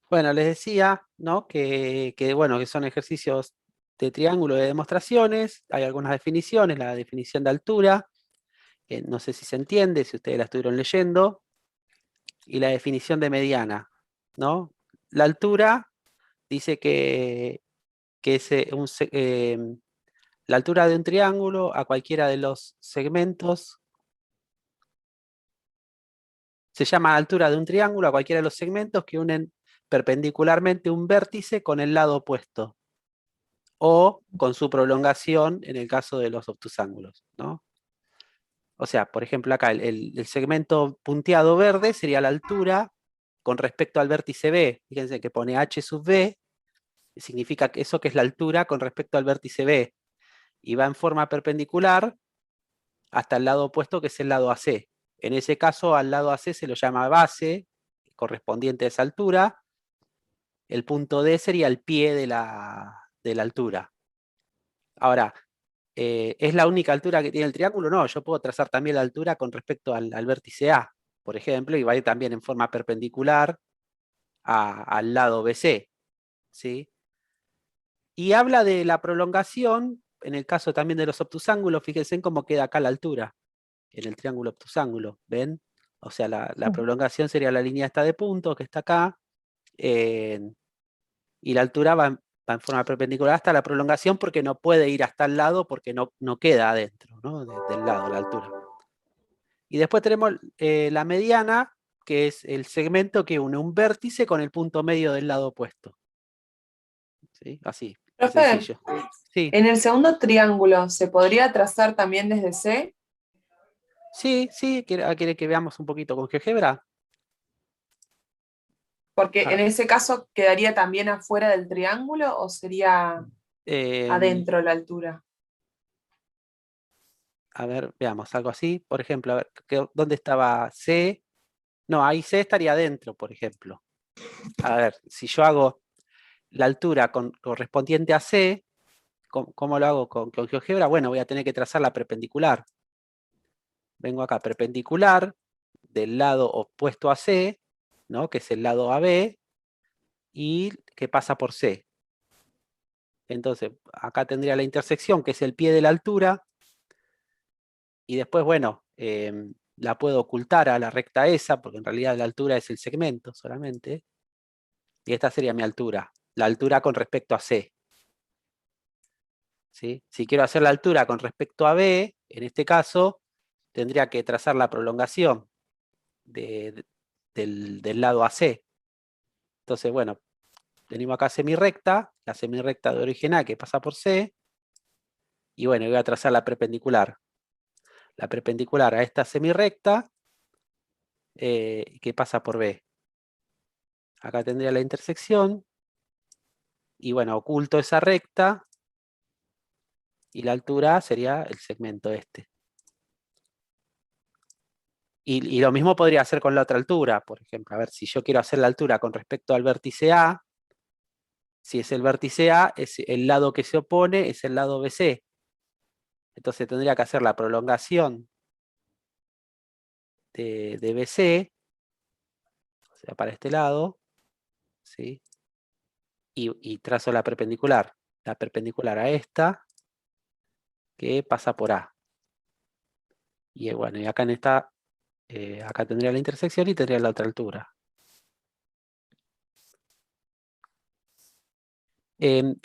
Bueno, les decía, ¿no? Bueno, que son ejercicios de triángulo de demostraciones. Hay algunas definiciones, la definición de altura, que no sé si se entiende, si ustedes la estuvieron leyendo, y la definición de mediana, ¿no? La altura dice que es la altura de un triángulo a cualquiera de los segmentos. Se llama altura de un triángulo a cualquiera de los segmentos que unen perpendicularmente un vértice con el lado opuesto, o con su prolongación en el caso de los obtusángulos, ¿no? O sea, por ejemplo, acá el segmento punteado verde sería la altura con respecto al vértice B. Fíjense que pone h sub b, significa que eso que es la altura con respecto al vértice B, y va en forma perpendicular hasta el lado opuesto, que es el lado AC. En ese caso, al lado AC se lo llama base, correspondiente a esa altura. El punto D sería el pie de la altura. Ahora, ¿es la única altura que tiene el triángulo? No, yo puedo trazar también la altura con respecto al vértice A, por ejemplo, y va a ir también en forma perpendicular al lado BC, ¿sí? Y habla de la prolongación, en el caso también de los obtusángulos, fíjense en cómo queda acá la altura, en el triángulo obtusángulo, ¿ven? O sea, la prolongación sería la línea esta de puntos que está acá, y la altura va en forma perpendicular hasta la prolongación, porque no puede ir hasta el lado porque no queda adentro, ¿no? Del lado, la altura. Y después tenemos la mediana, que es el segmento que une un vértice con el punto medio del lado opuesto. ¿Sí? Así, de Profe, sencillo. Sí, en el segundo triángulo, ¿se podría trazar también desde C? sí, sí. ¿Quiere que veamos un poquito con GeoGebra? Porque en A, ese caso quedaría también afuera del triángulo o sería em, adentro la altura. a ver, veamos, algo así. Por ejemplo, a ver, ¿dónde estaba C? No, ahí C estaría adentro, por ejemplo. A ver, si yo hago la altura correspondiente a C, ¿cómo lo hago con GeoGebra? Bueno, voy a tener que trazar la perpendicular. Vengo acá, perpendicular, del lado opuesto a C, ¿no? Que es el lado AB, y que pasa por C. Entonces, acá tendría la intersección, que es el pie de la altura, y después, bueno, la puedo ocultar a la recta esa, porque en realidad la altura es el segmento solamente, y esta sería mi altura, la altura con respecto a C. ¿Sí? Si quiero hacer la altura con respecto a B, en este caso, tendría que trazar la prolongación del lado AC. Entonces, bueno, tenemos acá semirrecta, la semirrecta de origen A que pasa por C, y bueno, voy a trazar la perpendicular. La perpendicular a esta semirrecta que pasa por B. Acá tendría la intersección, y bueno, oculto esa recta, y la altura sería el segmento este. Y lo mismo podría hacer con la otra altura, por ejemplo. A ver, si yo quiero hacer la altura con respecto al vértice A, si es el vértice A, es el lado que se opone es el lado BC. Entonces tendría que hacer la prolongación de BC, o sea, para este lado, ¿sí? Y trazo la perpendicular a esta, que pasa por A. Y bueno, y acá en esta, acá tendría la intersección y tendría la otra altura.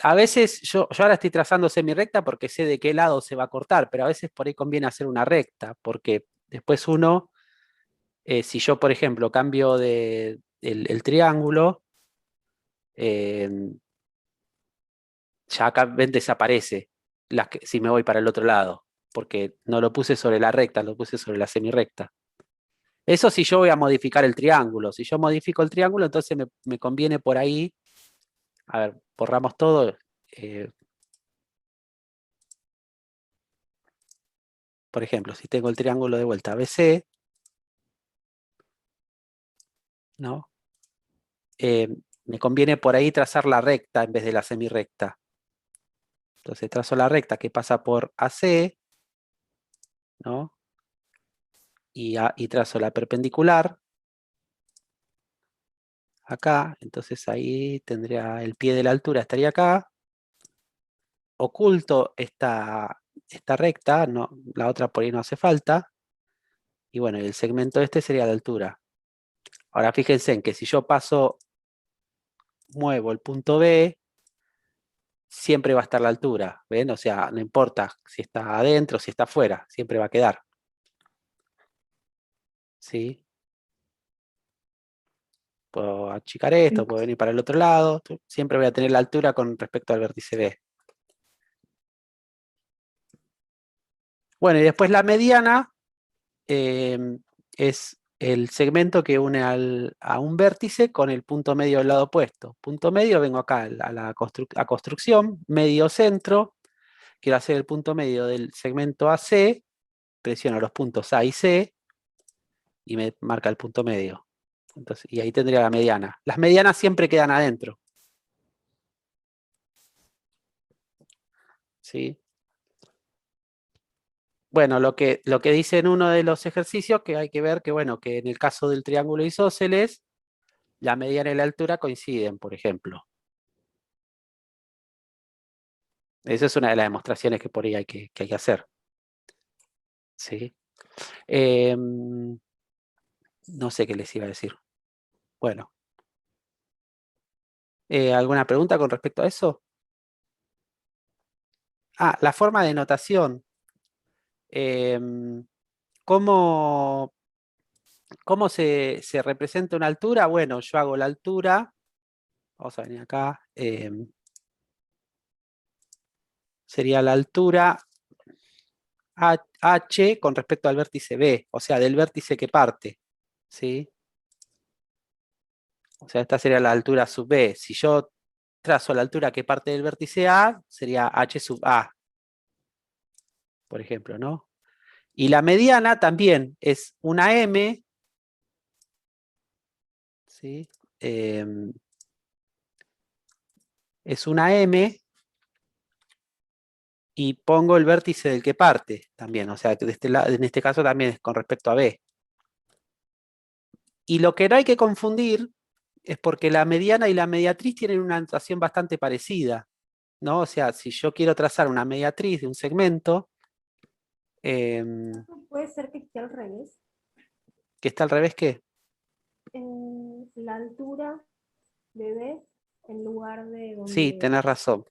A veces yo ahora estoy trazando semirecta porque sé de qué lado se va a cortar, pero a veces por ahí conviene hacer una recta, porque después uno, si yo por ejemplo cambio el triángulo, eh, ya acá ven desaparece si me voy para el otro lado, porque no lo puse sobre la recta, lo puse sobre la semirecta. Eso si yo voy a modificar el triángulo. Si yo modifico el triángulo, entonces me conviene por ahí. A ver, borramos todo. eh, por ejemplo, si tengo el triángulo de vuelta ABC, ¿no? Eh, me conviene por ahí trazar la recta en vez de la semirrecta. Entonces trazo la recta que pasa por AC, ¿no? Y trazo la perpendicular acá, entonces ahí tendría el pie de la altura, estaría acá. Oculto esta recta, no, la otra por ahí no hace falta. Y bueno, el segmento este sería la altura. Ahora fíjense en que si yo muevo el punto B, siempre va a estar la altura, ¿ven? O sea, no importa si está adentro o si está afuera, siempre va a quedar. ¿Sí? Puedo achicar esto, puedo venir para el otro lado, siempre voy a tener la altura con respecto al vértice B. Bueno, y después la mediana es el segmento que une a un vértice con el punto medio del lado opuesto. Punto medio, vengo acá a construcción, medio centro, quiero hacer el punto medio del segmento AC, presiono los puntos A y C y me marca el punto medio. Entonces, y ahí tendría la mediana. Las medianas siempre quedan adentro. ¿Sí? Bueno, lo que dice en uno de los ejercicios, que hay que ver que, bueno, que en el caso del triángulo isósceles, la mediana y la altura coinciden, por ejemplo. Esa es una de las demostraciones que por ahí que hay que hacer. ¿Sí? No sé qué les iba a decir. Bueno. ¿Alguna pregunta con respecto a eso? Ah, la forma de notación. ¿Cómo se representa una altura? Bueno, yo hago la altura. Vamos a venir acá. Sería la altura H con respecto al vértice B, o sea, del vértice que parte. ¿Sí? O sea, esta sería la altura sub B. Si yo trazo la altura que parte del vértice A, sería H sub A, por ejemplo, ¿no? Y la mediana también es una M, ¿sí? Es una M y pongo el vértice del que parte también, o sea, que de este lado, en este caso también es con respecto a B. Y lo que no hay que confundir es porque la mediana y la mediatriz tienen una notación bastante parecida, ¿no? O sea, si yo quiero trazar una mediatriz de un segmento, Puede ser que esté al revés. ¿que está al revés qué? La altura de B en lugar de donde... Sí, tenés razón.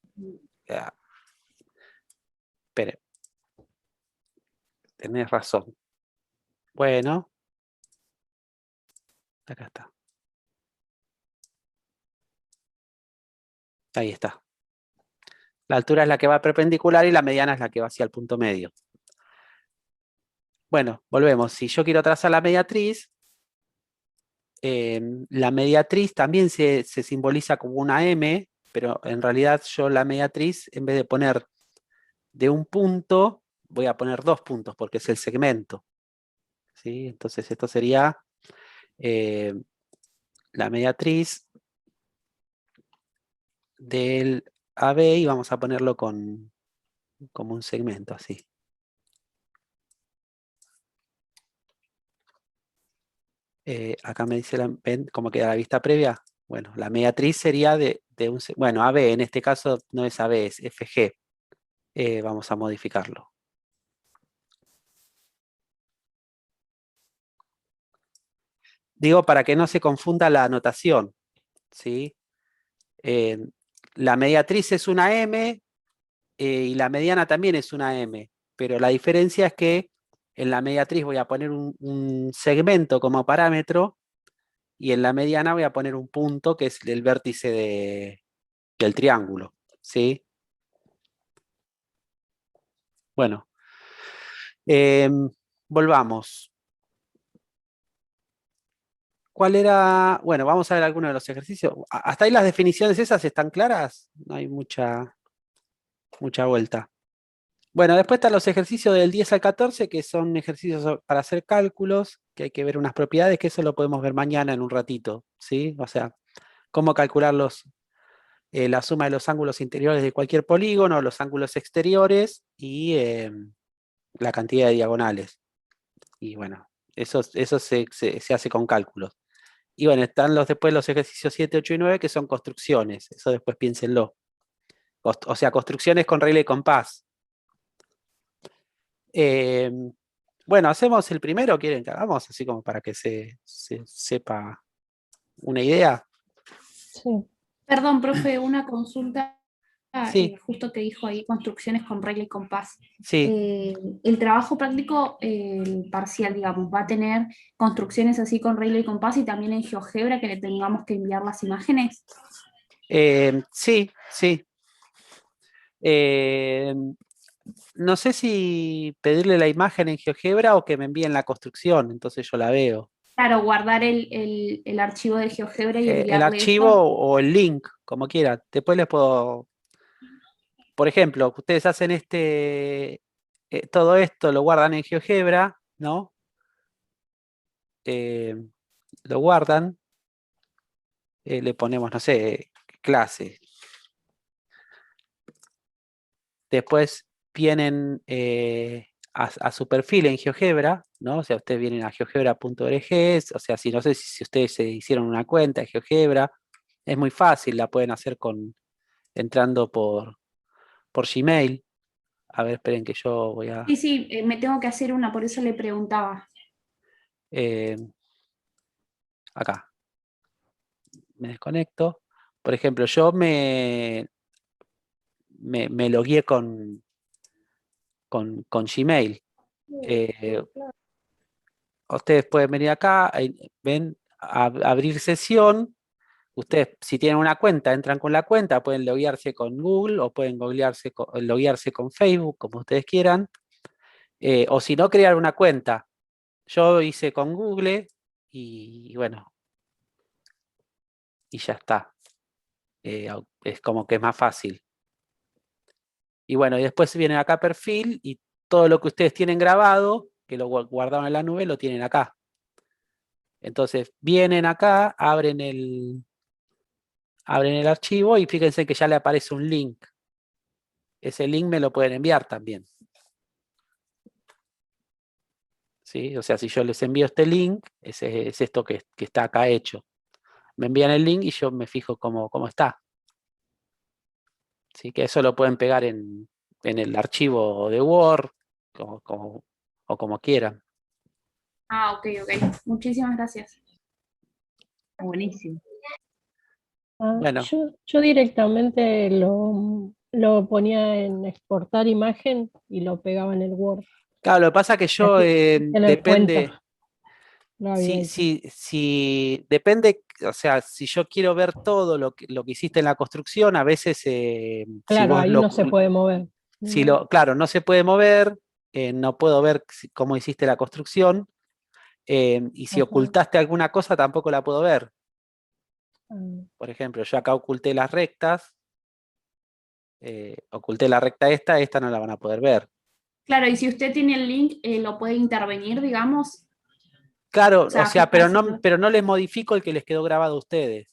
Espere. Tenés razón. Bueno. Acá está. Ahí está. La altura es la que va perpendicular y la mediana es la que va hacia el punto medio. Bueno, volvemos. Si yo quiero trazar la mediatriz también se simboliza como una M, pero en realidad yo la mediatriz, en vez de poner de un punto, voy a poner 2 puntos, porque es el segmento. ¿Sí? Entonces esto sería la mediatriz del AB y vamos a ponerlo como un segmento, así. Acá me dice, ¿ven cómo queda la vista previa? Bueno, la mediatriz sería de un... Bueno, AB, en este caso no es AB, es FG. Vamos a modificarlo. Digo, para que no se confunda la anotación, ¿sí? La mediatriz es una M y la mediana también es una M, pero la diferencia es que en la mediatriz voy a poner un segmento como parámetro y en la mediana voy a poner un punto que es el vértice del triángulo, ¿sí? Bueno, volvamos. ¿Cuál era? Bueno, vamos a ver algunos de los ejercicios. Hasta ahí las definiciones esas están claras, no hay mucha vuelta. Bueno, después están los ejercicios del 10 al 14, que son ejercicios para hacer cálculos, que hay que ver unas propiedades, que eso lo podemos ver mañana en un ratito, ¿sí? O sea, cómo calcular la suma de los ángulos interiores de cualquier polígono, los ángulos exteriores y la cantidad de diagonales. Y bueno, eso se hace con cálculos. Y bueno, están después los ejercicios 7, 8 y 9, que son construcciones. Eso después piénsenlo. O sea, construcciones con regla y compás. Bueno, ¿hacemos el primero? ¿Quieren que hagamos? Así como para que se sepa una idea. Sí. Perdón, profe, una consulta. Sí. Justo te dijo ahí construcciones con regla y compás. Sí. El trabajo práctico, el parcial, digamos, va a tener construcciones así con regla y compás y también en GeoGebra que le tengamos que enviar las imágenes. Sí, sí. No sé si pedirle la imagen en GeoGebra o que me envíen la construcción, entonces yo la veo. Claro, guardar el archivo de GeoGebra y El enviarle archivo eso. o el link, como quieran. Después les puedo... Por ejemplo, ustedes hacen todo esto, lo guardan en GeoGebra, ¿no? Lo guardan, le ponemos, no sé, clase. Después vienen a su perfil en GeoGebra, ¿no? O sea, ustedes vienen a geogebra.org, o sea, no sé si ustedes se hicieron una cuenta de GeoGebra, es muy fácil, la pueden hacer entrando por Gmail. A ver, esperen que yo voy a... Sí, me tengo que hacer una, por eso le preguntaba. Acá. Me desconecto. Por ejemplo, yo me logueé con Gmail. Ustedes pueden venir acá, ven, abrir sesión. Ustedes, si tienen una cuenta, entran con la cuenta, pueden loguearse con Google o pueden loguearse con Facebook, como ustedes quieran. O si no, crear una cuenta. Yo hice con Google y bueno, y ya está. Es como que es más fácil. Y bueno, y después vienen acá a perfil y todo lo que ustedes tienen grabado, que lo guardaron en la nube, lo tienen acá. Entonces vienen acá, abren el archivo y fíjense que ya le aparece un link. Ese link me lo pueden enviar también. ¿Sí? O sea, si yo les envío este link, es esto que está acá hecho. Me envían el link y yo me fijo cómo está. ¿Sí? Que eso lo pueden pegar en el archivo de Word o como quieran. Ah, ok. Muchísimas gracias. Buenísimo. Bueno. Yo directamente lo ponía en exportar imagen y lo pegaba en el Word. Claro, lo que pasa es que yo depende. Si depende, o sea, si yo quiero ver todo lo que hiciste en la construcción, a veces Claro, si vos ahí no se puede mover. claro, no se puede mover, no puedo ver cómo hiciste la construcción, y si ocultaste alguna cosa tampoco la puedo ver. Por ejemplo, yo acá oculté las rectas, oculté la recta esta no la van a poder ver. Claro, y si usted tiene el link, lo puede intervenir, digamos. Claro, O sea, pero no les modifico el que les quedó grabado a ustedes.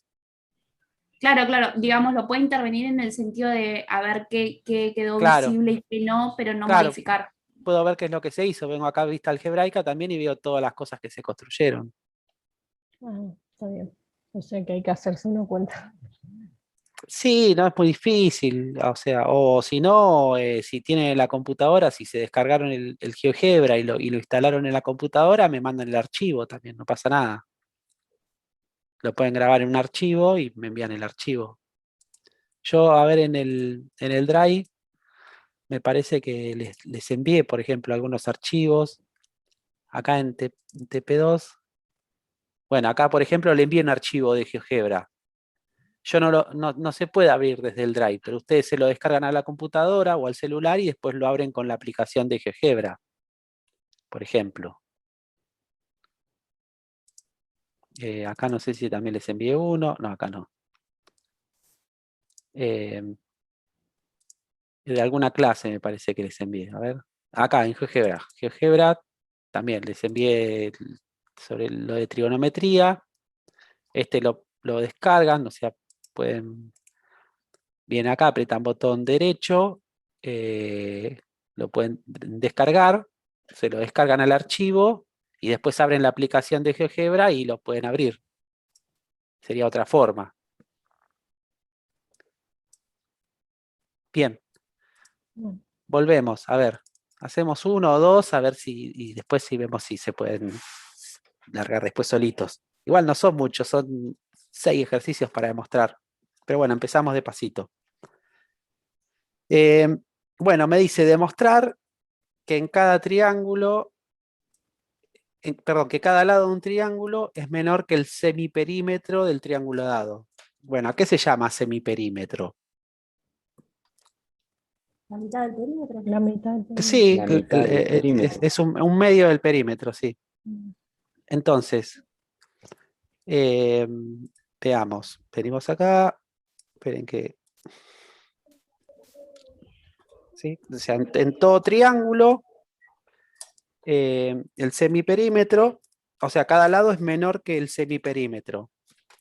Claro, digamos, lo puede intervenir en el sentido de a ver qué quedó visible y qué no, pero no modificar. Puedo ver qué es lo que se hizo. Vengo acá a vista algebraica también y veo todas las cosas que se construyeron. Está bien. O sea que hay que hacerse una cuenta. Sí, no es muy difícil. O sea, o si no, si tienen la computadora, si se descargaron el GeoGebra y lo instalaron en la computadora, me mandan el archivo también, no pasa nada. Lo pueden grabar en un archivo y me envían el archivo. Yo, a ver, en el Drive, me parece que les envié, por ejemplo, algunos archivos. Acá en TP2. Bueno, acá, por ejemplo, le envío un archivo de GeoGebra. Yo no se puede abrir desde el Drive, pero ustedes se lo descargan a la computadora o al celular y después lo abren con la aplicación de GeoGebra, por ejemplo. Acá no sé si también les envié uno. No, acá no. De alguna clase me parece que les envié. A ver. Acá en GeoGebra. GeoGebra también les envié sobre lo de trigonometría. Este lo descargan, o sea, pueden... Vienen acá, apretan botón derecho, lo pueden descargar, se lo descargan al archivo y después abren la aplicación de GeoGebra y lo pueden abrir. Sería otra forma. Bien. Bueno, Volvemos, a ver. Hacemos uno o dos, a ver si, y después si vemos si se pueden largar después solitos. Igual no son muchos, son 6 ejercicios para demostrar. Pero bueno, empezamos de pasito. Bueno, me dice demostrar que en cada triángulo, perdón, que cada lado de un triángulo es menor que el semiperímetro del triángulo dado. Bueno, ¿a qué se llama semiperímetro? La mitad del perímetro. la mitad. Sí, La mitad del perímetro. es un medio del perímetro, sí. Entonces, veamos, venimos acá, esperen que... ¿sí? O sea, en todo triángulo, el semiperímetro, o sea, cada lado es menor que el semiperímetro,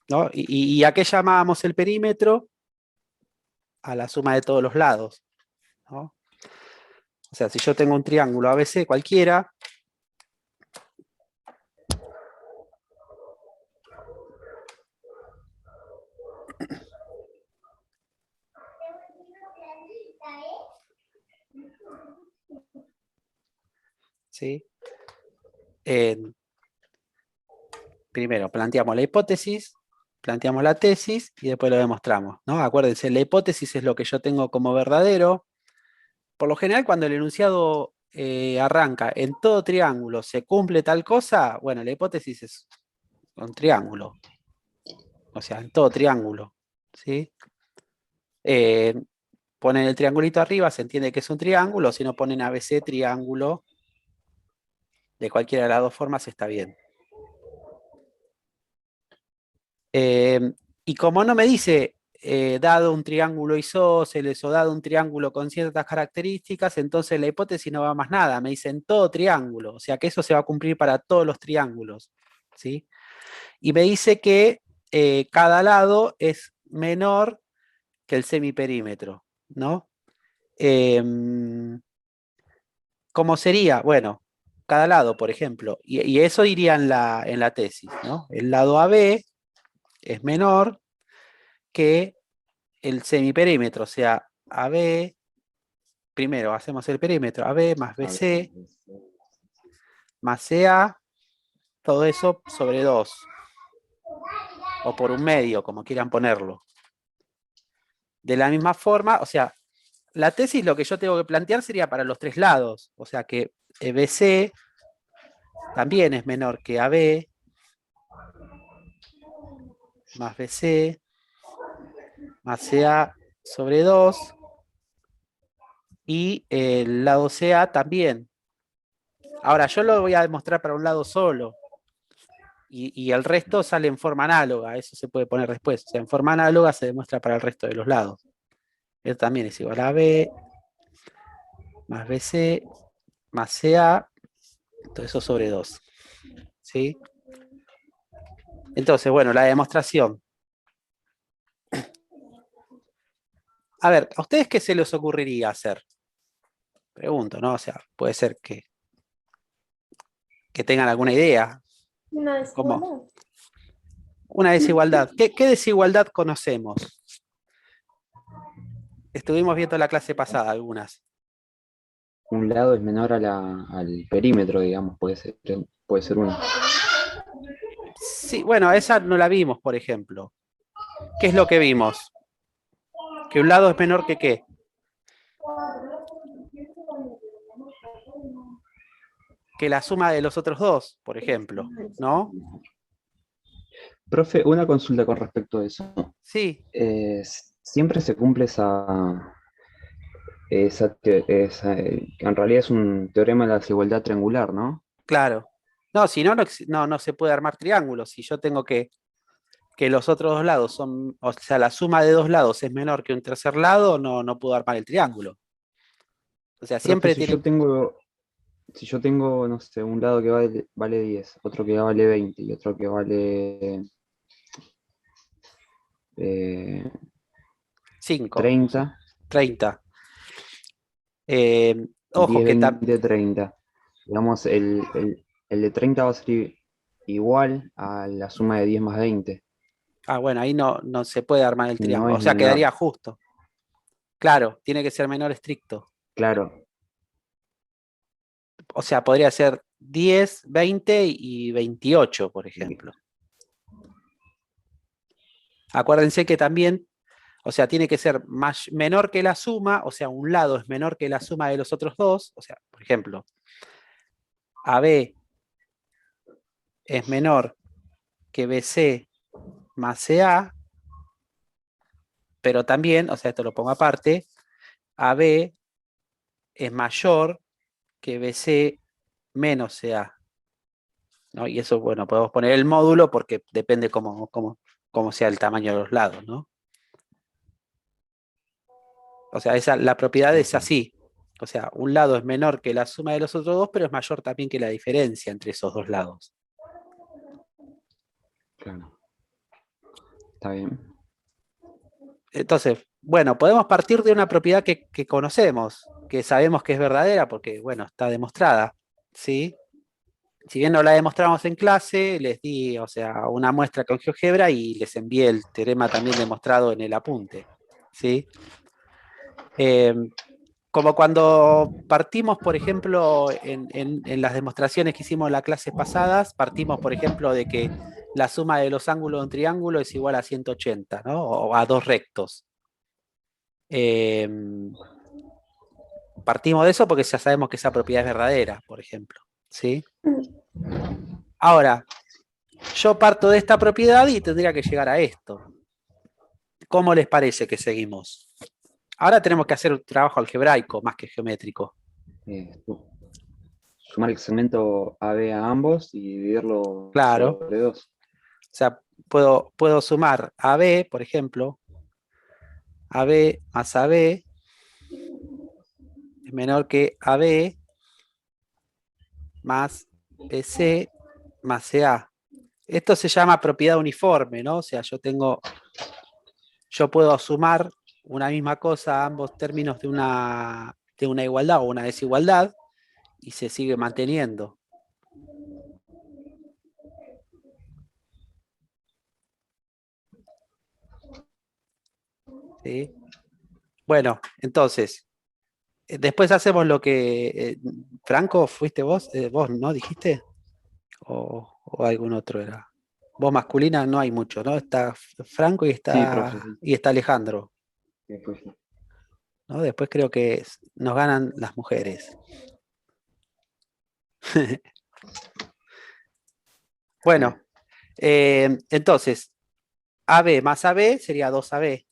¿no? ¿Y a qué llamábamos el perímetro? A la suma de todos los lados, ¿no? O sea, si yo tengo un triángulo ABC cualquiera, ¿sí? Primero planteamos la hipótesis, planteamos la tesis y después lo demostramos, ¿no? Acuérdense, la hipótesis es lo que yo tengo como verdadero. Por lo general, cuando el enunciado arranca en todo triángulo se cumple tal cosa, bueno, la hipótesis es un triángulo. O sea, en todo triángulo, ¿sí? Ponen el triangulito arriba, se entiende que es un triángulo. Si no ponen ABC, triángulo, de cualquiera de las dos formas está bien. Y como no me dice dado un triángulo isósceles o dado un triángulo con ciertas características, entonces la hipótesis no va más nada, me dice en todo triángulo, o sea que eso se va a cumplir para todos los triángulos, ¿sí? Y me dice que cada lado es menor que el semiperímetro, ¿no? ¿Cómo sería? Bueno, cada lado, por ejemplo, y eso iría en la tesis, ¿no? El lado AB es menor que el semiperímetro, o sea, AB, primero hacemos el perímetro, AB más BC más CA, todo eso sobre 2, o por un medio, como quieran ponerlo. De la misma forma, o sea, la tesis lo que yo tengo que plantear sería para los 3 lados, o sea que BC también es menor que AB más BC más CA sobre 2, y el lado CA también. Ahora, yo lo voy a demostrar para un lado solo, y el resto sale en forma análoga, eso se puede poner después. O sea, en forma análoga se demuestra para el resto de los lados. Esto también es igual a B más BC más CA, todo eso sobre 2. ¿Sí? Entonces, bueno, la demostración. A ver, ¿a ustedes qué se les ocurriría hacer? Pregunto, ¿no? O sea, puede ser que tengan alguna idea. Una desigualdad. ¿Cómo? Una desigualdad. ¿Qué desigualdad conocemos? Estuvimos viendo la clase pasada algunas. Un lado es menor al perímetro, digamos, puede ser uno. Sí, bueno, esa no la vimos, por ejemplo. ¿Qué es lo que vimos? Que un lado es menor que ¿qué? Que la suma de los otros dos, por ejemplo, ¿no? Profe, una consulta con respecto a eso. Sí, Siempre se cumple en realidad es un teorema de la desigualdad triangular, ¿no? claro. No, si no, no se puede armar triángulos. Si yo tengo que los otros dos lados son, o sea, la suma de dos lados es menor que un tercer lado, no puedo armar el triángulo. O sea, siempre Profe, tiene... si yo tengo, no sé, un lado que vale 10, otro que vale 20 y otro que vale 5, 30, 30. Ojo 10, que 20, 30. Digamos, el de 30 va a ser igual a la suma de 10 más 20. Ah, bueno, ahí no se puede armar el No triángulo. O es sea, menor. quedaría justo. Claro, tiene que ser menor estricto. Claro, O sea, podría ser 10, 20 y 28, por ejemplo. Acuérdense que también, o sea, tiene que ser menor que la suma, o sea, un lado es menor que la suma de los otros dos. O sea, por ejemplo, AB es menor que BC más CA, pero también, o sea, esto lo pongo aparte, AB es mayor que BC menos CA. ¿No? Y eso, bueno, podemos poner el módulo porque depende cómo sea el tamaño de los lados, ¿no? O sea, la propiedad es así. O sea, un lado es menor que la suma de los otros dos, pero es mayor también que la diferencia entre esos dos lados. claro. Está bien. Entonces, bueno, podemos partir de una propiedad que conocemos, que sabemos que es verdadera porque, bueno, está demostrada, ¿sí? Si bien no la demostramos en clase, les di, o sea, una muestra con GeoGebra y les envié el teorema también demostrado en el apunte, ¿sí? Como cuando partimos, por ejemplo, en las demostraciones que hicimos en las clases pasadas, partimos, por ejemplo, de que la suma de los ángulos de un triángulo es igual a 180, ¿no? O a dos rectos. Partimos de eso porque ya sabemos que esa propiedad es verdadera, por ejemplo, ¿sí? Ahora, yo parto de esta propiedad y tendría que llegar a esto. ¿Cómo les parece que seguimos? Ahora tenemos que hacer un trabajo algebraico más que geométrico. Sumar el segmento AB a ambos y dividirlo Claro. sobre 2. O sea, puedo sumar AB, por ejemplo, AB más AB es menor que AB más BC más CA. Esto se llama propiedad uniforme, ¿no? O sea, yo puedo sumar una misma cosa a ambos términos de una igualdad o una desigualdad y se sigue manteniendo. ¿Sí? Bueno, entonces, después hacemos lo que... Franco, ¿fuiste vos? ¿Vos no dijiste? ¿O algún otro era? Voz masculina no hay mucho, ¿no? Está Franco y Sí, profe, sí. está Alejandro, Después sí. ¿no? Después creo que nos ganan las mujeres. Bueno, entonces, AB más AB sería 2AB.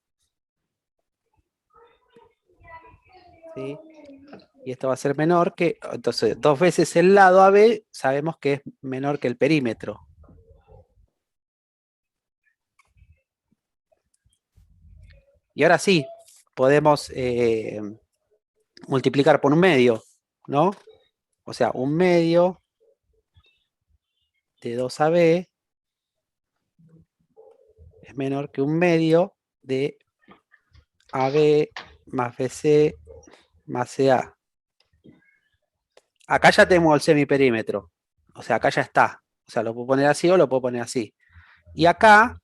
¿Sí? Y esto va a ser menor que, entonces, 2 veces el lado AB sabemos que es menor que el perímetro. Y ahora sí, podemos multiplicar por un medio, ¿no? O sea, un medio de 2AB es menor que un medio de AB más BC más CA. Acá ya tenemos el semiperímetro. O sea, acá ya está. O sea, lo puedo poner así o lo puedo poner así. Y acá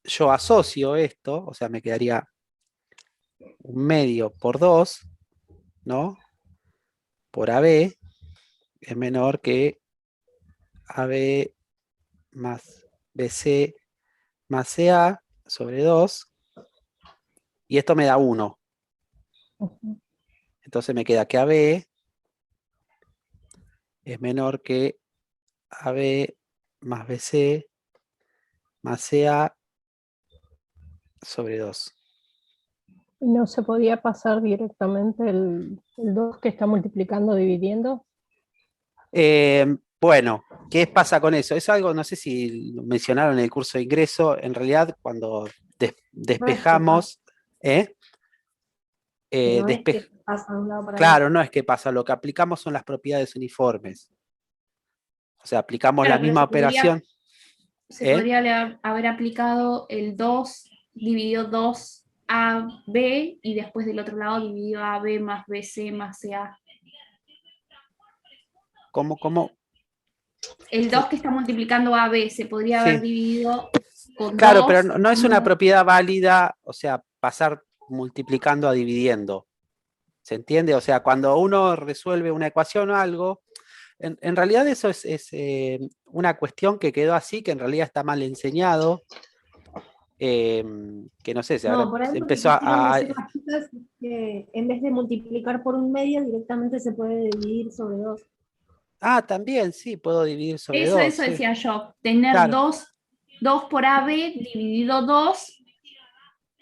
yo asocio esto, o sea, me quedaría un medio por 2, ¿no? Por AB es menor que AB más BC más CA sobre 2. Y esto me da 1. Ujú. Entonces me queda que AB es menor que AB más BC más CA sobre 2. ¿Y no se podía pasar directamente el 2 que está multiplicando dividiendo? Bueno, ¿qué pasa con eso? Es algo, no sé si lo mencionaron en el curso de ingreso, en realidad cuando despejamos, que no es despe- que pasa de un lado para el claro, otro. no es que pasa, lo que aplicamos son las propiedades uniformes. O sea, aplicamos Claro, la pero misma operación. se podría haber aplicado el 2 dividido 2 AB y después del otro lado dividido AB más BC más CA. ¿Cómo? El 2 que está multiplicando AB se podría Sí. haber dividido con Claro, 2, pero no es una propiedad válida, o sea, pasar multiplicando a dividiendo. ¿Se entiende? O sea, cuando uno resuelve una ecuación o algo, en realidad eso es una cuestión que quedó así, que en realidad está mal enseñado, que no sé, No, por ahí se lo que empezó quisieron a... decir las chicas es que en vez de multiplicar por un medio, directamente se puede dividir sobre 2. Ah, también, sí, puedo dividir sobre Eso 2, sí. decía yo, tener Claro, 2 por AB dividido 2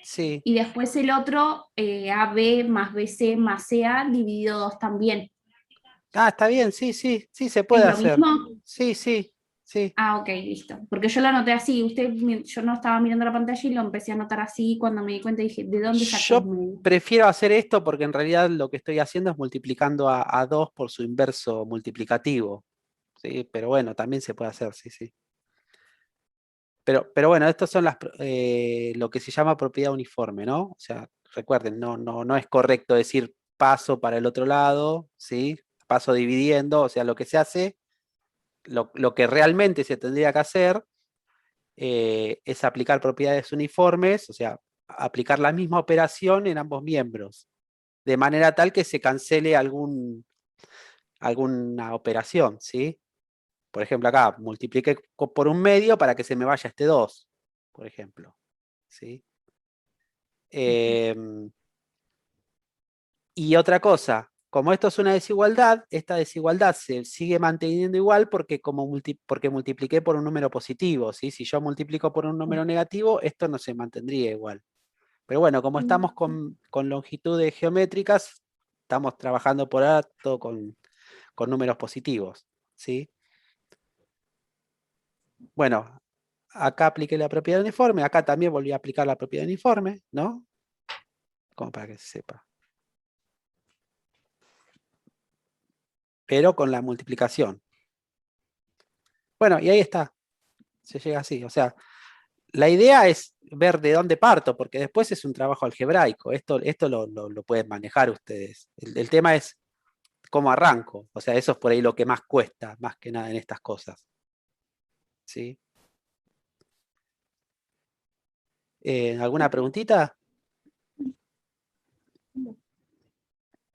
sí. y después el otro AB más BC más CA dividido 2 también. Ah, está bien, sí, sí, sí, se ¿Es puede lo hacer. mismo? Sí, sí, sí. Ah, ok, listo. Porque yo lo anoté así, yo no estaba mirando la pantalla y lo empecé a anotar así, cuando me di cuenta dije, ¿de dónde sacó Yo el medio? prefiero hacer esto porque en realidad lo que estoy haciendo es multiplicando a 2 por su inverso multiplicativo. ¿Sí? Pero bueno, también se puede hacer, sí, sí. Pero bueno, estos son lo que se llama propiedad uniforme, ¿no? O sea, recuerden, no es correcto decir paso para el otro lado, ¿sí? Paso dividiendo, o sea, lo que se hace, lo que realmente se tendría que hacer es aplicar propiedades uniformes, o sea, aplicar la misma operación en ambos miembros, de manera tal que se cancele alguna operación, ¿sí? Por ejemplo, acá multipliqué por un medio para que se me vaya este 2, por ejemplo, ¿sí? Y otra cosa, como esto es una desigualdad, esta desigualdad se sigue manteniendo igual porque, porque multipliqué por un número positivo, ¿sí? Si yo multiplico por un número negativo, esto no se mantendría igual. Pero bueno, como estamos con longitudes geométricas, estamos trabajando por ahora todo con números positivos, ¿sí? Bueno, acá apliqué la propiedad uniforme, acá también volví a aplicar la propiedad uniforme, ¿no? Como para que se sepa. Pero con la multiplicación. Bueno, y ahí está. Se llega así. O sea, la idea es ver de dónde parto, porque después es un trabajo algebraico. Esto lo pueden manejar ustedes. El tema es cómo arranco. O sea, eso es por ahí lo que más cuesta, más que nada en estas cosas. ¿Sí? ¿Alguna preguntita?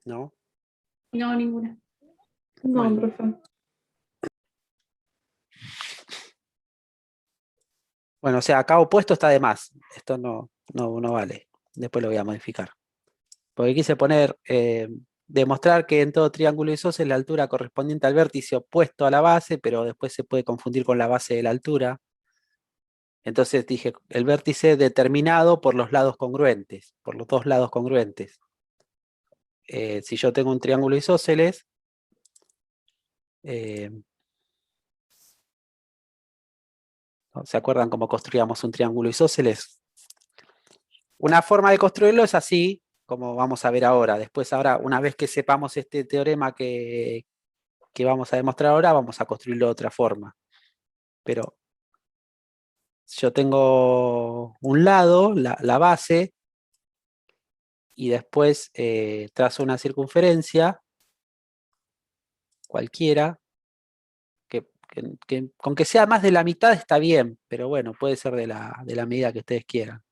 ¿No? No, ninguna. No, Bueno. profe. Bueno, o sea, acá opuesto está de más. Esto no vale. Después lo voy a modificar. Porque quise poner, demostrar que en todo triángulo isósceles la altura correspondiente al vértice opuesto a la base, pero después se puede confundir con la base de la altura. Entonces dije, el vértice determinado por los lados congruentes, por los dos lados congruentes. Si yo tengo un triángulo isósceles, ¿se acuerdan cómo construíamos un triángulo isósceles? Una forma de construirlo es así, como vamos a ver ahora. Después, ahora, una vez que sepamos este teorema que vamos a demostrar ahora, vamos a construirlo de otra forma. Pero yo tengo un lado, la base, y después trazo una circunferencia cualquiera, con que sea más de la mitad está bien, pero bueno, puede ser de la medida que ustedes quieran.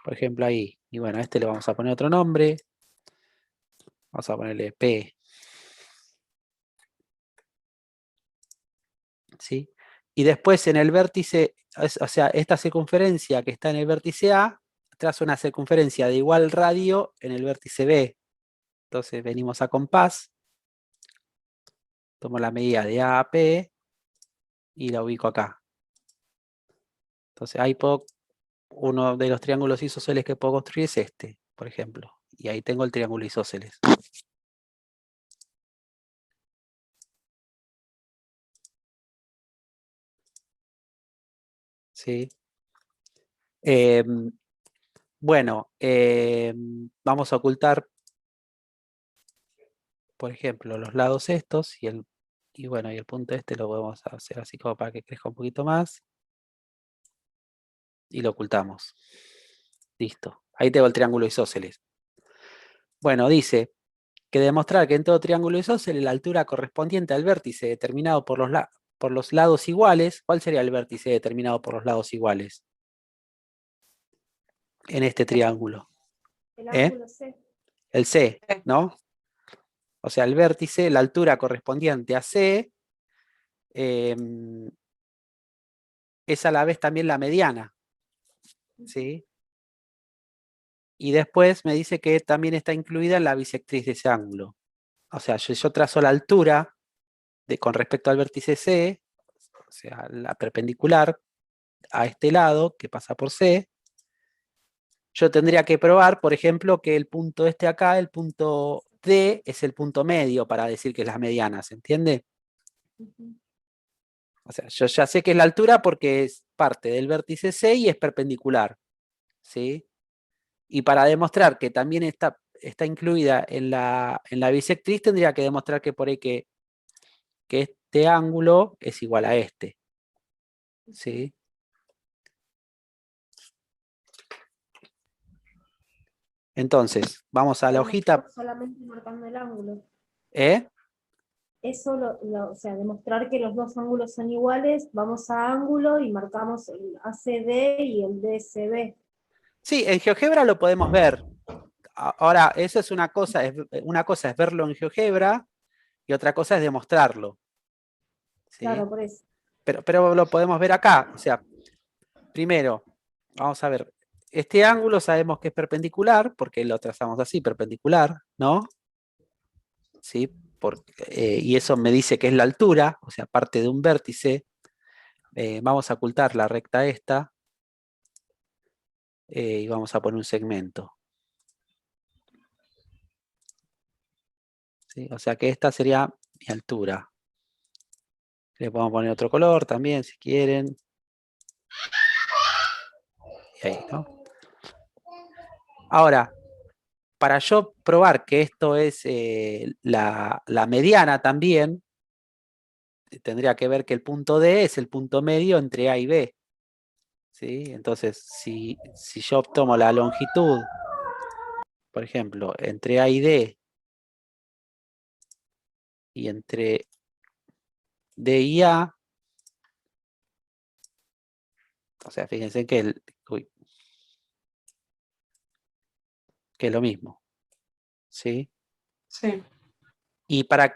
Por ejemplo, ahí. Y bueno, a este le vamos a poner otro nombre. Vamos a ponerle P. ¿Sí? Y después en el vértice, o sea, esta circunferencia que está en el vértice A, trazo una circunferencia de igual radio en el vértice B. Entonces venimos a compás, tomo la medida de A a P y la ubico acá. Entonces ahí uno de los triángulos isósceles que puedo construir es este, por ejemplo. Y ahí tengo el triángulo isósceles. ¿Sí? Bueno, vamos a ocultar, por ejemplo, los lados estos y bueno, y el punto este lo podemos hacer así como para que crezca un poquito más. Y lo ocultamos. Listo. Ahí tengo el triángulo isósceles. Bueno, dice que demostrar que en todo triángulo isósceles la altura correspondiente al vértice determinado por los lados iguales. ¿Cuál sería el vértice determinado por los lados iguales? en este triángulo? El ¿Eh? ángulo C. El C, ¿no? O sea, el vértice, la altura correspondiente a C, es a la vez también la mediana, ¿sí? Y después me dice que también está incluida en la bisectriz de ese ángulo. O sea, yo trazo la altura con respecto al vértice C, o sea, la perpendicular a este lado que pasa por C. Yo tendría que probar, por ejemplo, que el punto este acá, el punto D, es el punto medio para decir que es la mediana, ¿se entiende? O sea, yo ya sé que es la altura porque es parte del vértice C y es perpendicular, ¿sí? Y para demostrar que también está incluida en la bisectriz, tendría que demostrar que por ahí que este ángulo es igual a este, ¿sí? Entonces, vamos a la hojita. Solamente marcando el ángulo. ¿Eh? Eso, o sea, demostrar que los dos ángulos son iguales, vamos a ángulo y marcamos el ACD y el DCB. Sí, en GeoGebra lo podemos ver. Ahora, eso es una cosa es verlo en GeoGebra y otra cosa es demostrarlo. ¿Sí? Claro, por eso. Pero lo podemos ver acá. O sea, primero, vamos a ver. Este ángulo sabemos que es perpendicular, porque lo trazamos así, perpendicular, ¿no? ¿Sí? Y eso me dice que es la altura, o sea, parte de un vértice. Vamos a ocultar la recta esta. Y vamos a poner un segmento. ¿Sí? O sea que esta sería mi altura. Le podemos poner otro color también, si quieren. Y ahí, ¿no? Ahora, para yo probar que esto es la mediana también, tendría que ver que el punto D es el punto medio entre A y B. ¿Sí? Entonces, si yo tomo la longitud, por ejemplo, entre A y D, y entre D y A, o sea, fíjense que que es lo mismo. ¿Sí? Sí. Y para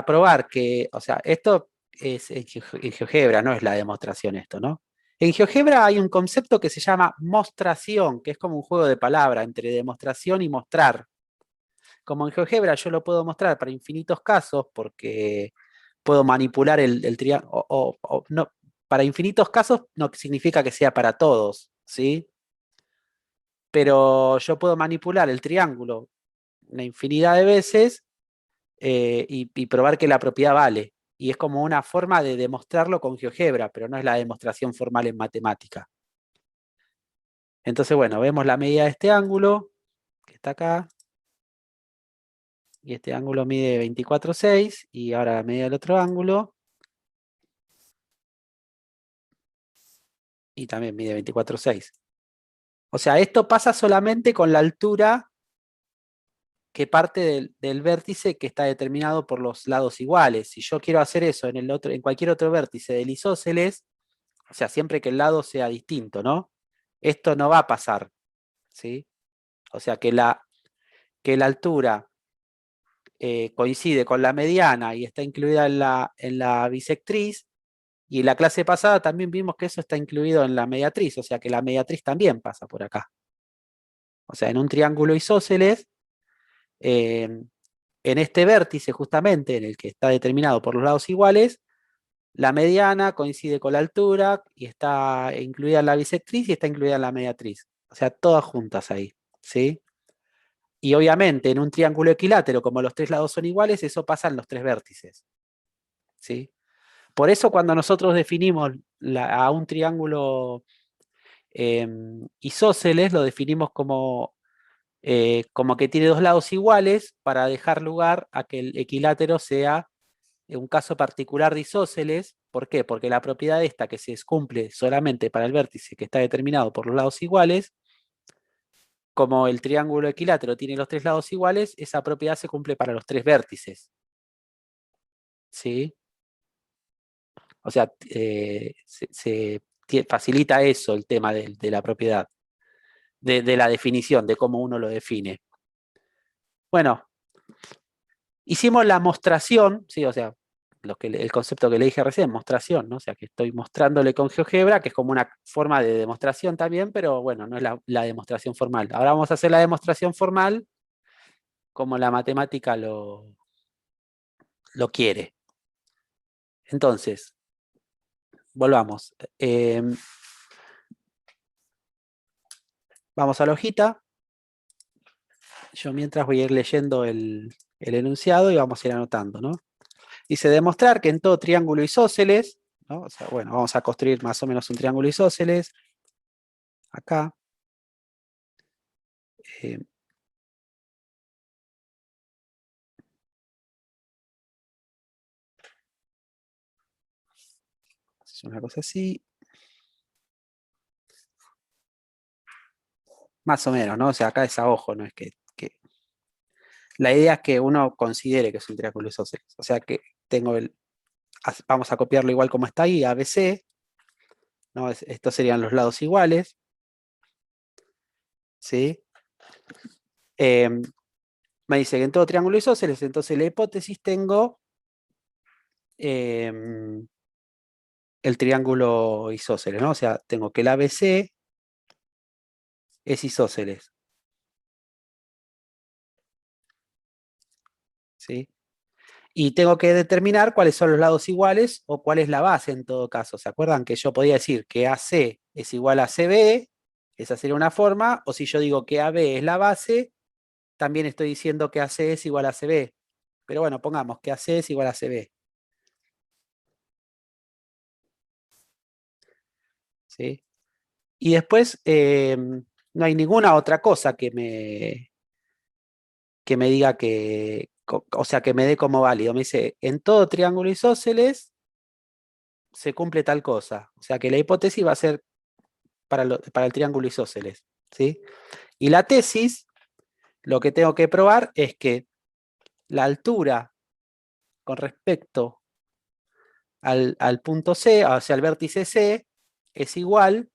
probar que, o sea, esto es en GeoGebra, no es la demostración esto, ¿no? En GeoGebra hay un concepto que se llama mostración, que es como un juego de palabras entre demostración y mostrar. Como en GeoGebra yo lo puedo mostrar para infinitos casos porque puedo manipular el triángulo, no, para infinitos casos no significa que sea para todos, ¿sí? Pero yo puedo manipular el triángulo una infinidad de veces y probar que la propiedad vale. Y es como una forma de demostrarlo con GeoGebra, pero no es la demostración formal en matemática. Entonces, bueno, vemos la medida de este ángulo, que está acá. Y este ángulo mide 24,6. Y ahora la medida del otro ángulo. Y también mide 24,6. O sea, esto pasa solamente con la altura que parte del vértice que está determinado por los lados iguales. Si yo quiero hacer eso en cualquier otro vértice del isósceles, o sea, siempre que el lado sea distinto, ¿no? Esto no va a pasar, ¿sí? O sea, que la altura coincide con la mediana y está incluida en la bisectriz, y en la clase pasada también vimos que eso está incluido en la mediatriz, o sea que la mediatriz también pasa por acá. O sea, en un triángulo isósceles, en este vértice justamente, en el que está determinado por los lados iguales, la mediana coincide con la altura y está incluida en la bisectriz y está incluida en la mediatriz. O sea, todas juntas ahí, ¿sí? Y obviamente en un triángulo equilátero, como los tres lados son iguales, eso pasa en los tres vértices, ¿sí? Por eso cuando nosotros definimos a un triángulo isósceles, lo definimos como que tiene dos lados iguales para dejar lugar a que el equilátero sea un caso particular de isósceles. ¿Por qué? Porque la propiedad esta que se cumple solamente para el vértice que está determinado por los lados iguales, como el triángulo equilátero tiene los tres lados iguales, esa propiedad se cumple para los tres vértices. ¿Sí? O sea, se facilita eso, el tema de la propiedad. de la definición, de cómo uno lo define. Bueno, hicimos la mostración, ¿sí? O sea, el concepto que le dije recién, mostración, ¿no? O sea, que estoy mostrándole con GeoGebra, que es como una forma de demostración también, pero bueno, no es la demostración formal. Ahora vamos a hacer la demostración formal como la matemática lo quiere. Entonces, volvamos. Vamos a la hojita. Yo mientras voy a ir leyendo el enunciado y vamos a ir anotando, ¿no? Dice, demostrar que en todo triángulo isósceles, ¿no? O sea, bueno, vamos a construir más o menos un triángulo isósceles. Acá. Es una cosa así. Más o menos, ¿no? O sea, acá es a ojo, no es que... La idea es que uno considere que es un triángulo isósceles. O sea que tengo vamos a copiarlo igual como está ahí, ABC, ¿no? Estos serían los lados iguales, ¿sí? Me dice que en todo triángulo isósceles, entonces la hipótesis tengo el triángulo isósceles, ¿no? O sea, tengo que el ABC es isósceles, ¿sí? Y tengo que determinar cuáles son los lados iguales o cuál es la base en todo caso. ¿Se acuerdan que yo podía decir que AC es igual a CB? Esa sería una forma. O si yo digo que AB es la base, también estoy diciendo que AC es igual a CB. Pero bueno, pongamos que AC es igual a CB. ¿Sí? Y después no hay ninguna otra cosa que me diga que, o sea, que me dé como válido. Me dice, en todo triángulo isósceles se cumple tal cosa. O sea que la hipótesis va a ser para el triángulo isósceles, ¿sí? Y la tesis, lo que tengo que probar es que la altura con respecto al punto C, o sea, al vértice C, es igual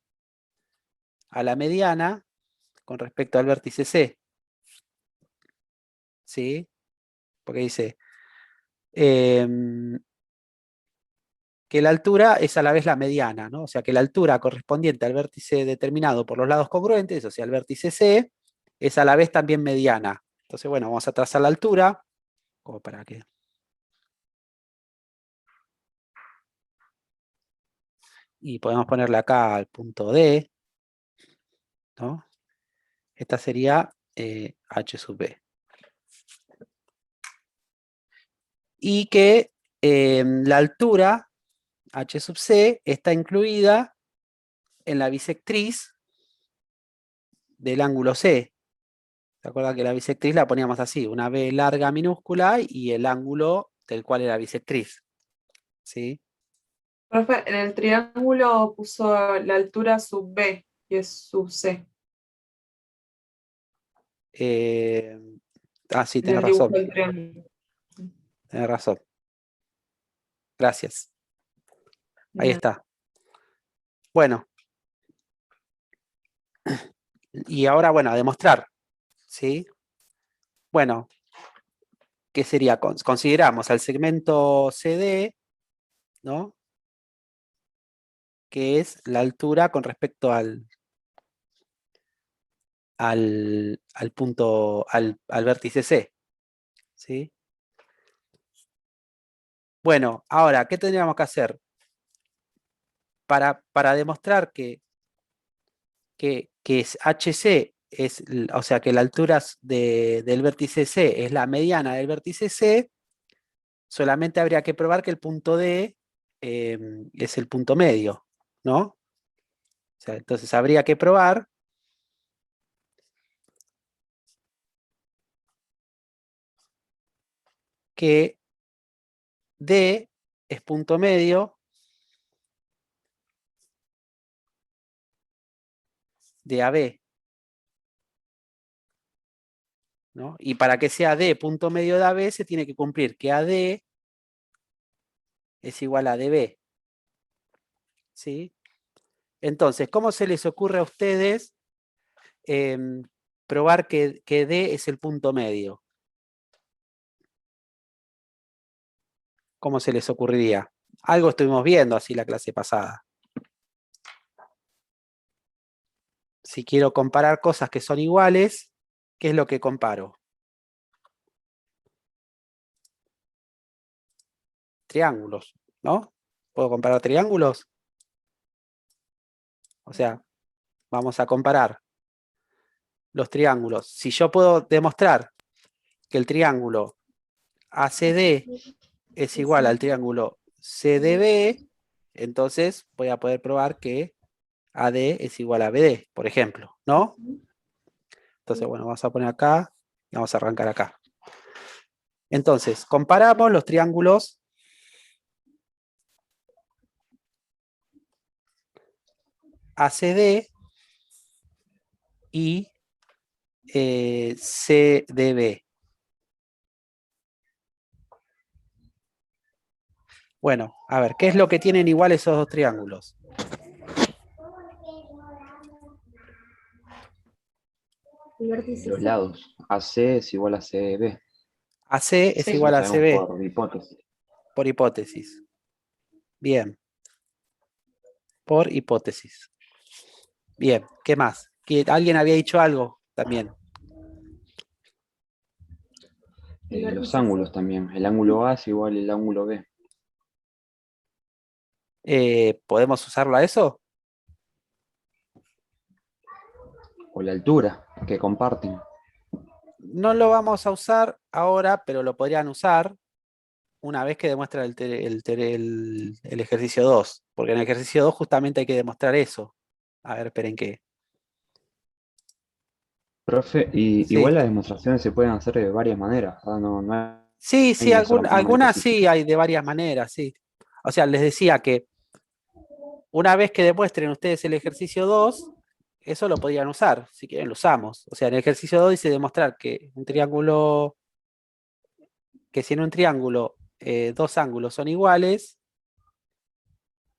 a la mediana con respecto al vértice C, ¿sí? Porque dice que la altura es a la vez la mediana, ¿no? O sea, que la altura correspondiente al vértice determinado por los lados congruentes, o sea, el vértice C, es a la vez también mediana. Entonces, bueno, vamos a trazar la altura, como para que... Y podemos ponerle acá al punto D, ¿no? Esta sería H sub B. Y que la altura H sub C está incluida en la bisectriz del ángulo C. ¿Se acuerdan que la bisectriz la poníamos así? Una B larga minúscula y el ángulo del cual era bisectriz. ¿Sí? Profe, en el triángulo puso la altura sub B y es sub C. Sí, En tenés el dibujo razón. del triángulo. Tenés razón. Gracias. Ahí está. Bueno. Y ahora, bueno, a demostrar. ¿Sí? Bueno, ¿qué sería? Consideramos al segmento CD, ¿no? Que es la altura con respecto al punto, al vértice C. ¿Sí? Bueno, ahora, ¿qué tendríamos que hacer? Para demostrar que es HC, o sea, que la altura del vértice C es la mediana del vértice C, solamente habría que probar que el punto D es el punto medio, ¿no? O sea, entonces habría que probar que D es punto medio de AB, ¿no? Y para que sea D punto medio de AB se tiene que cumplir que AD es igual a DB, ¿sí? Entonces, ¿cómo se les ocurre a ustedes probar que D es el punto medio. ¿Cómo se les ocurriría? Algo estuvimos viendo así la clase pasada. Si quiero comparar cosas que son iguales, ¿qué es lo que comparo? Triángulos, ¿no? ¿Puedo comparar triángulos? O sea, vamos a comparar los triángulos. Si yo puedo demostrar que el triángulo ACD es igual al triángulo CDB, entonces voy a poder probar que AD es igual a BD, por ejemplo, ¿no? Entonces, bueno, vamos a poner acá y vamos a arrancar acá. Entonces, comparamos los triángulos ACD y CDB. Bueno, a ver, ¿qué es lo que tienen igual esos dos triángulos? El vértice Los C. lados. AC es igual a CB. AC es Sí. igual Lo a sabemos CB, por hipótesis. por hipótesis. Bien. Por hipótesis. Bien, ¿qué más? ¿Alguien había dicho algo también? Los ángulos también. El ángulo A es igual al ángulo B. ¿Podemos usarlo a eso? O la altura que comparten. No lo vamos a usar ahora, pero lo podrían usar una vez que demuestran el ejercicio 2. Porque en el ejercicio 2 justamente hay que demostrar eso. A ver, esperen qué. Profe, Sí. igual las demostraciones se pueden hacer de varias maneras, ¿verdad? No hay Sí, sí, una sola manera algunas sí específica. hay de varias maneras, sí. O sea, les decía que una vez que demuestren ustedes el ejercicio 2, eso lo podrían usar, si quieren lo usamos. O sea, en el ejercicio 2 dice demostrar que un triángulo, que si en un triángulo dos ángulos son iguales.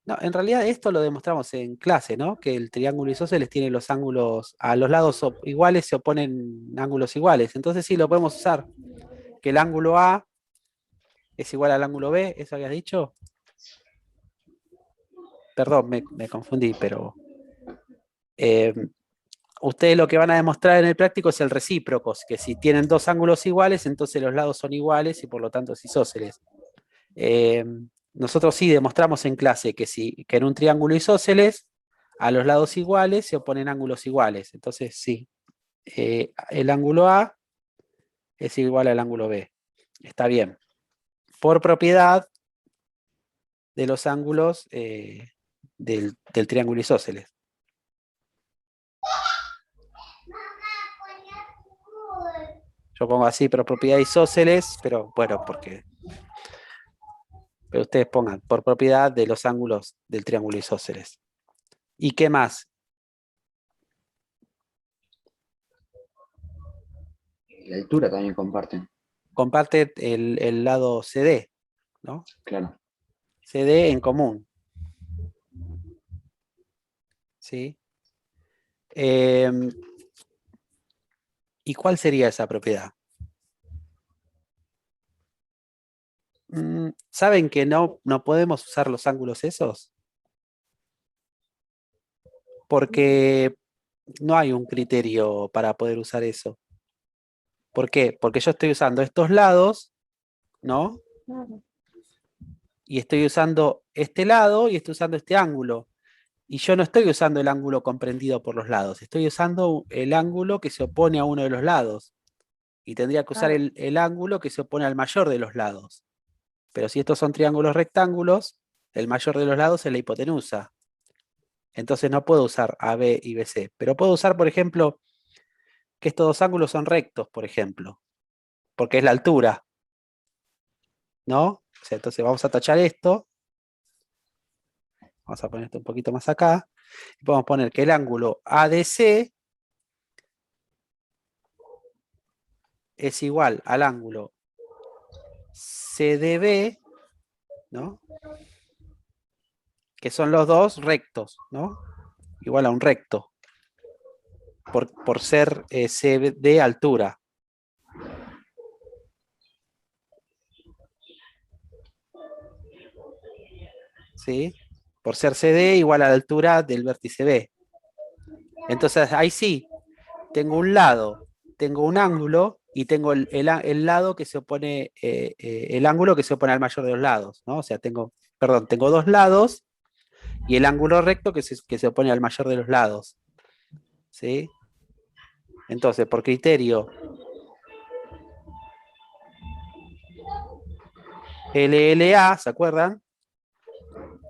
No, en realidad esto lo demostramos en clase, ¿no? Que el triángulo isósceles tiene los ángulos, a los lados iguales se oponen ángulos iguales. Entonces sí, lo podemos usar. Que el ángulo A es igual al ángulo B, ¿eso habías dicho? Perdón, me confundí, pero ustedes lo que van a demostrar en el práctico es el recíproco, que si tienen dos ángulos iguales, entonces los lados son iguales y por lo tanto es isósceles. Nosotros sí demostramos en clase que en un triángulo isósceles a los lados iguales se oponen ángulos iguales. Entonces sí, el ángulo A es igual al ángulo B. Está bien. Por propiedad de los ángulos del triángulo isósceles. Yo pongo así, pero propiedad isósceles, pero bueno, pero ustedes pongan por propiedad de los ángulos del triángulo isósceles. ¿Y qué más? La altura también comparten, Comparte el lado CD, ¿no? claro. CD en común. ¿Sí? ¿Y cuál sería esa propiedad? ¿Saben que no podemos usar los ángulos esos? Porque no hay un criterio para poder usar eso. ¿Por qué? Porque yo estoy usando estos lados, ¿no? Claro. Y estoy usando este lado y estoy usando este ángulo. Y yo no estoy usando el ángulo comprendido por los lados, estoy usando el ángulo que se opone a uno de los lados. Y tendría que usar Claro. el ángulo que se opone al mayor de los lados. Pero si estos son triángulos rectángulos, el mayor de los lados es la hipotenusa. Entonces no puedo usar AB y BC. Pero puedo usar, por ejemplo, que estos dos ángulos son rectos, por ejemplo. Porque es la altura. ¿No? O sea, entonces vamos a tachar esto. Vamos a poner esto un poquito más acá. Y podemos poner que el ángulo ADC es igual al ángulo CDB, ¿no? Que son los dos rectos, ¿no? Igual a un recto. por ser CD altura. ¿Sí? Por ser CD igual a la altura del vértice B. Entonces ahí sí, tengo un lado, tengo un ángulo y tengo el lado que se opone, el ángulo que se opone al mayor de los lados, ¿no? O sea, tengo dos lados y el ángulo recto que se opone al mayor de los lados. ¿Sí? Entonces, por criterio LLA, ¿se acuerdan?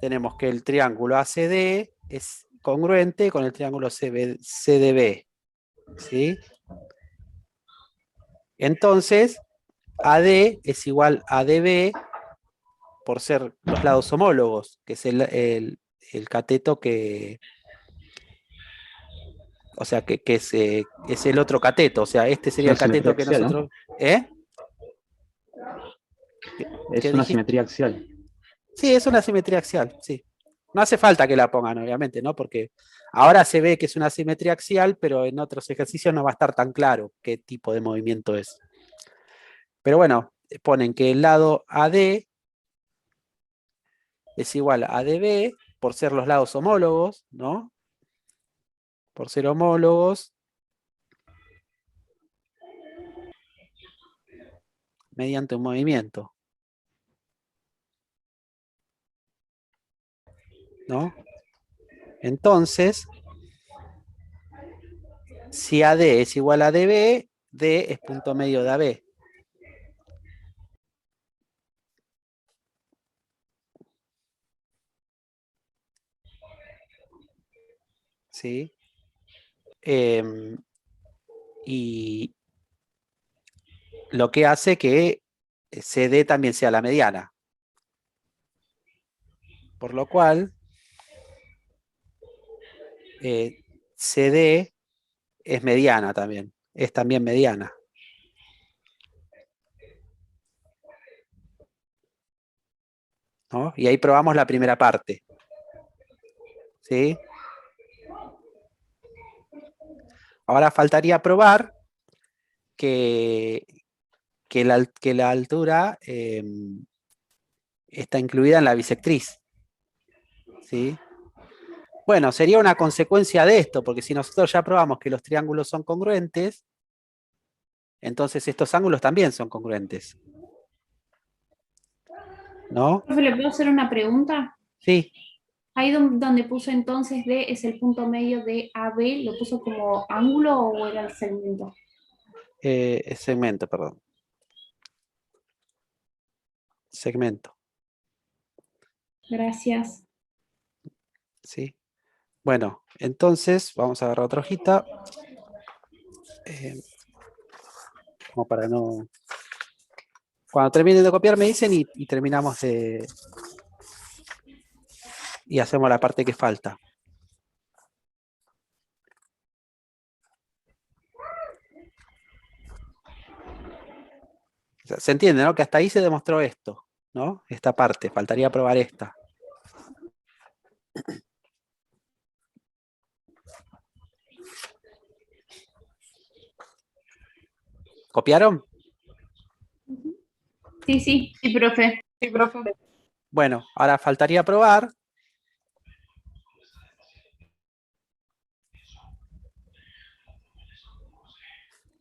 Tenemos que el triángulo ACD es congruente con el triángulo CDB. ¿Sí? Entonces, AD es igual a DB por ser los lados homólogos, que es el cateto que... O sea, que es el otro cateto. O sea, este sería el cateto que simetría nosotros... ¿Eh? Es ¿Qué una dijiste? simetría axial. Sí, es una simetría axial, sí. No hace falta que la pongan, obviamente, ¿no? Porque ahora se ve que es una simetría axial, pero en otros ejercicios no va a estar tan claro qué tipo de movimiento es. Pero bueno, ponen que el lado AD es igual a DB por ser los lados homólogos, ¿no? Por ser homólogos mediante un movimiento, ¿no? Entonces, si AD es igual a DB, D es punto medio de AB. ¿Sí? Y lo que hace que CD también sea la mediana. Por lo cual, CD es mediana también. Es también mediana. ¿No? Y ahí probamos la primera parte. ¿Sí? Ahora faltaría probar que la altura está incluida en la bisectriz. ¿Sí? Bueno, sería una consecuencia de esto, porque si nosotros ya probamos que los triángulos son congruentes, entonces estos ángulos también son congruentes. ¿No? Profe, ¿le puedo hacer una pregunta? Sí. Ahí donde puso entonces D es el punto medio de AB, ¿lo puso como ángulo o era el segmento? Segmento, perdón. Segmento. Gracias. ¿Sí? Bueno, entonces vamos a agarrar otra hojita. Como para no... Cuando terminen de copiar me dicen y terminamos de... Y hacemos la parte que falta. O sea, se entiende, ¿no? Que hasta ahí se demostró esto, ¿no? Esta parte, faltaría probar esta. ¿Copiaron? Sí, profe. Sí, profe. Bueno, ahora faltaría probar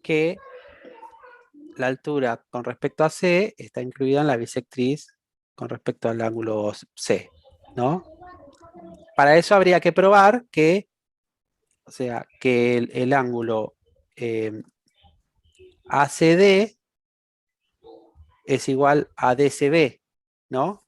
que la altura con respecto a C está incluida en la bisectriz con respecto al ángulo C, ¿no? Para eso habría que probar que, o sea, que el ángulo ACD es igual a DCB, ¿no?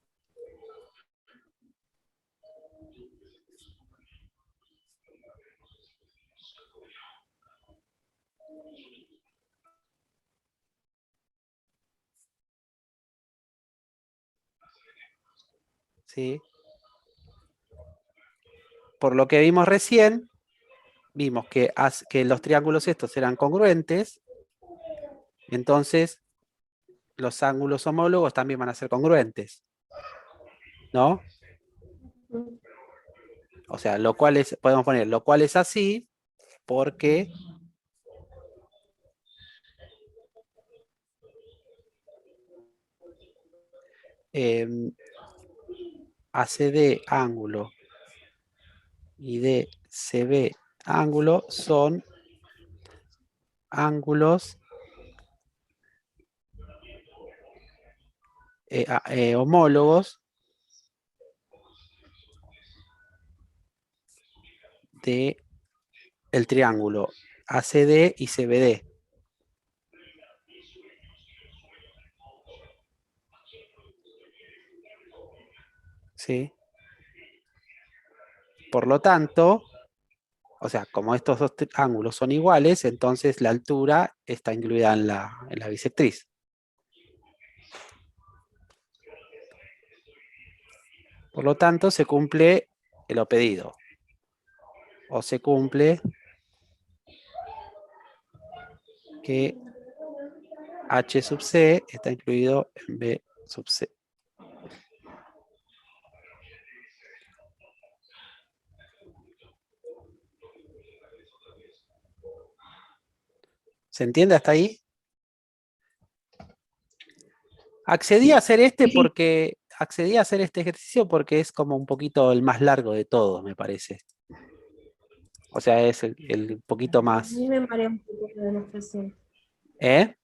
¿Sí? Por lo que vimos recién, vimos que los triángulos estos eran congruentes, entonces los ángulos homólogos también van a ser congruentes, ¿no? O sea, lo cual es, podemos poner, lo cual es así, porque ACD ángulo y DCB ángulo son ángulos homólogos de el triángulo ACD y CBD. ¿Sí? Por lo tanto, o sea, como estos dos ángulos son iguales, entonces la altura está incluida en la bisectriz. Por lo tanto, se cumple lo pedido. O se cumple que H sub C está incluido en B sub C. ¿Se entiende hasta ahí? Accedí a hacer este ejercicio porque es como un poquito el más largo de todos, me parece. O sea, es el poquito A más. mí me marea un poco la demostración. ¿Eh?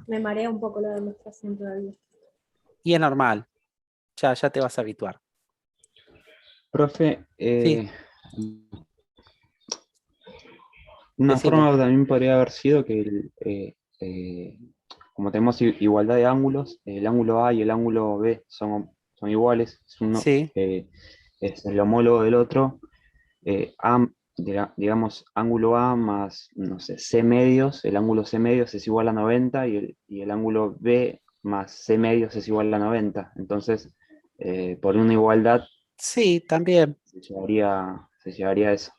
Me marea un poco la demostración todavía. Y es normal. Ya te vas a habituar. Profe, Sí. una Decime. forma también podría haber sido que como tenemos igualdad de ángulos, el ángulo A y el ángulo B son iguales, Sí. Es el homólogo del otro, digamos, ángulo A más, no sé, C medios, el ángulo C medios es igual a 90 y el ángulo B más C medios es igual a 90. Entonces, por una igualdad Sí, también. se llevaría a eso.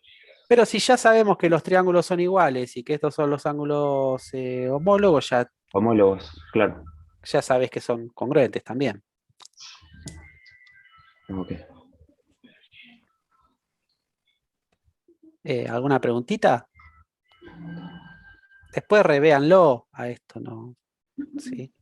Pero si ya sabemos que los triángulos son iguales y que estos son los ángulos homólogos, Homólogos, claro. ya sabes que son congruentes también. Ok. ¿Alguna preguntita? Después revéanlo a esto, ¿no? Sí.